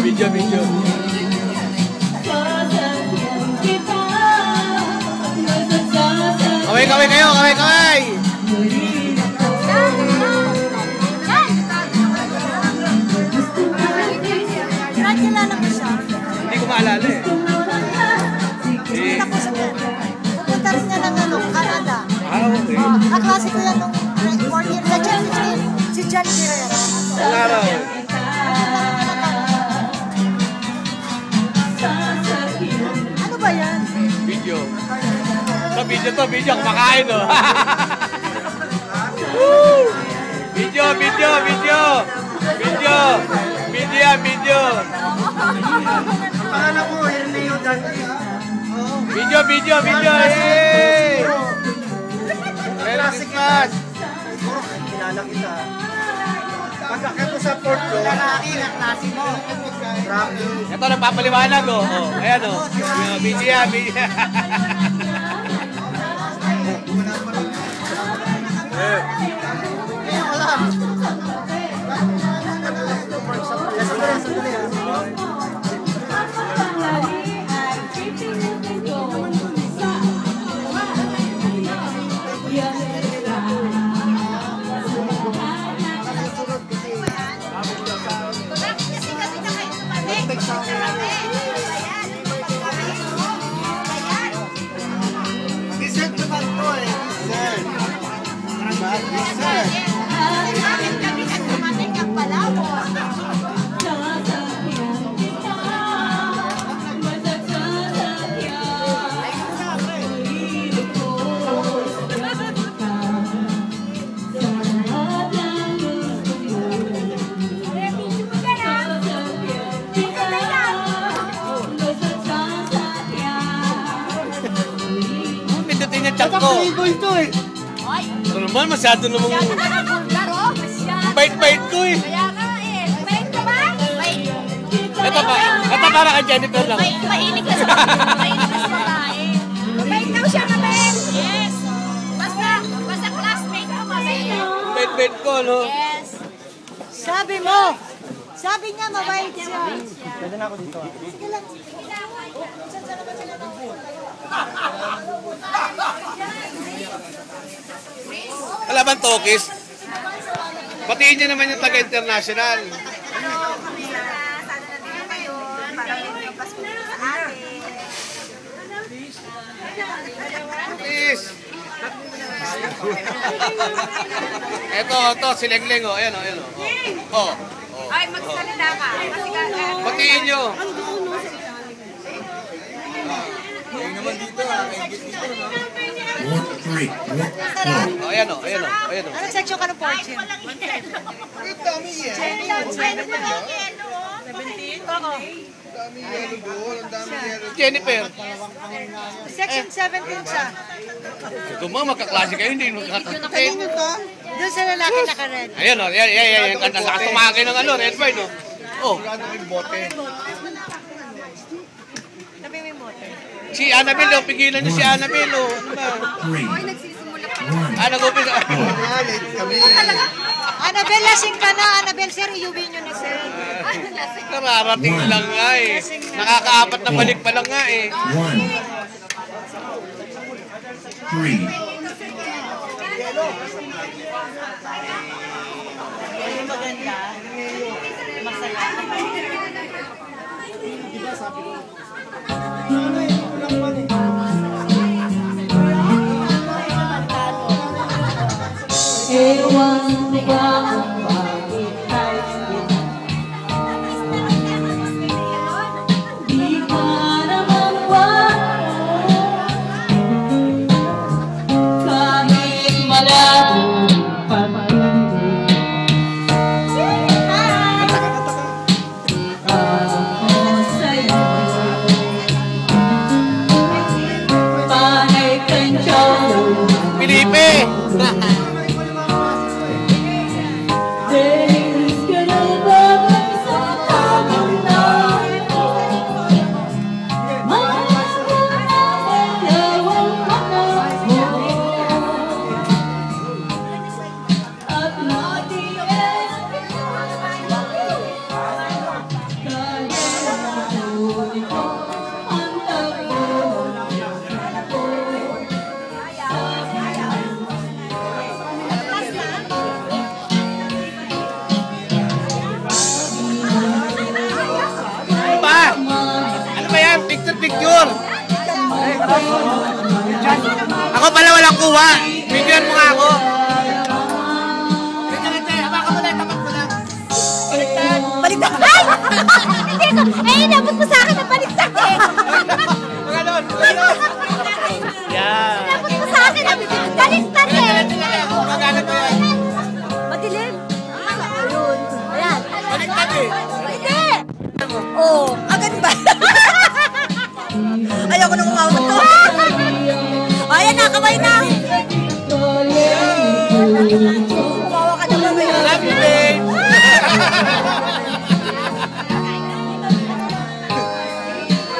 Video, video. Kaway, kaway kayo, kaway, kaway! Kilala mo siya? Hindi ko maalala eh. Pupunta rin niya ng Canada. Okay. Kaklase ko yan nung 4 years. Si John Guerrero. Ang araw. Ano ba yan? Video. Video. Kumakain oh. Video. Pangalan ko, Erneo Dante. Video. Hey! Merry Christmas! Siguro, kilala kita. Pagkakit mo sa port ko, lalaki na klase mo. Rocky. Ito, nagpapaliwanag oh. Ayan oh. Video. Dessert naman to eh. Dessert. Pindutin niya chat ko. Ito eh. Ito naman, masyado namang... Bait-bait ko eh. Kaya nga eh. Bait ka ba? Bait. Ito para kay Jennifer lang. Mahilig ka sa babae. Bait daw siya na bait. Yes. Basta classmate mo, mabait. Bait-bait ko, no? Yes. Sabi mo. Sabi niya mabait siya. Pwede na ako dito. Sige lang. Wala bang tokis? Patiin niyo naman yung taga-international. Please. Ito, si Lengleng, oh. Ayan, oh. Ay, magsalita ka. Patiin niyo. Oh, ayan, oh. Anong section ka ng fortune? Jennifer. Section 17 siya. Ito mga magkaklase kayo, hindi magkakapit. Doon sa lalaki naka-red. Ayan, oh. Yan. Ang lakas tumagay ng red wine, oh. Oh. Tabi mo yung motor. Si Annabelle, oh. Pigilan niyo si Annabelle, oh. Nag-upis. Annabelle, lasing ka na. Annabelle, sir, iuwi nyo na, sir. Kararating lang nga eh. Nakakaapat na balik pa lang nga eh. 1, 3. Maganda. Masaya. Diba sabi ko? Ewan ba ang bakit kahit di ka naman wala. Ako pala walang kuha. Bigyan mo nga ako. Baliktad! Ay! Hindi ko! Eh, inabot mo sa akin na baliktad eh! Yan. Inabot mo sa akin na baliktad eh! Madilim? Ayun. Ayan. Baliktad eh. Hindi! Oh, agad ba? Ayoko nang umawat to. Ayan na, kamay na.